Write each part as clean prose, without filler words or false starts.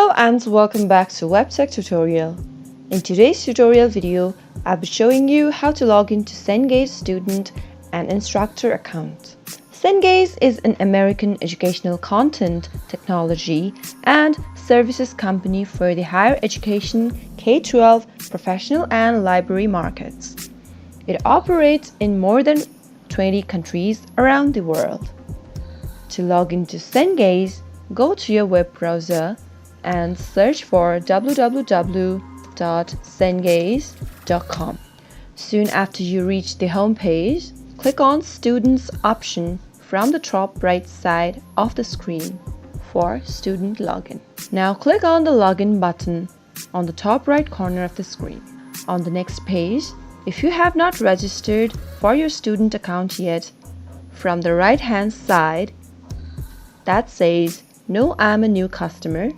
Hello and welcome back to Webtech Tutorial. In today's tutorial video, I'll be showing you how to log into Cengage student and instructor account. Cengage is an American educational content, technology, and services company for the higher education, K-12, professional and library markets. It operates in more than 20 countries around the world. To log into Cengage, go to your web browser and search for www.cengage.com. Soon after you reach the home page, click on Students option from the top right side of the screen for student login. Now click on the login button on the top right corner of the screen. On the next page, if you have not registered for your student account yet, from the right hand side that says No, I'm a new customer,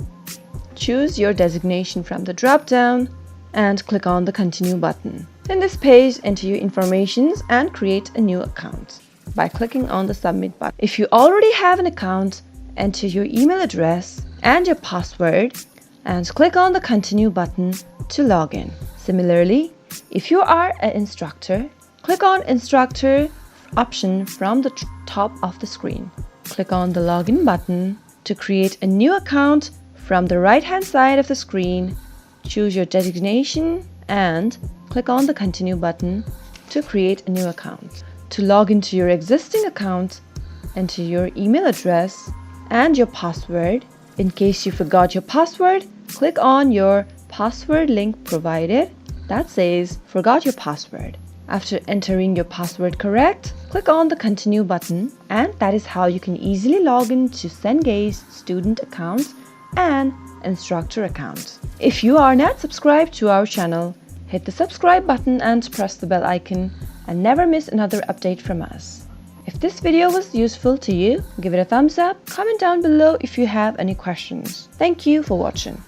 choose your designation from the drop-down and click on the Continue button. In this page, enter your information and create a new account by clicking on the Submit button. If you already have an account, enter your email address and your password and click on the Continue button to log in. Similarly, if you are an instructor, click on Instructor option from the top of the screen. Click on the Login button to create a new account. From the right-hand side of the screen, choose your designation and click on the Continue button to create a new account. To log into your existing account, enter your email address and your password. In case you forgot your password, click on your password link provided that says Forgot your password. After entering your password correct, click on the Continue button, and that is how you can easily log into Cengage student accounts and instructor accounts. If you are not subscribed to our channel, hit the subscribe button and press the bell icon and never miss another update from us. If this video was useful to you, give it a thumbs up, comment down below if you have any questions. Thank you for watching.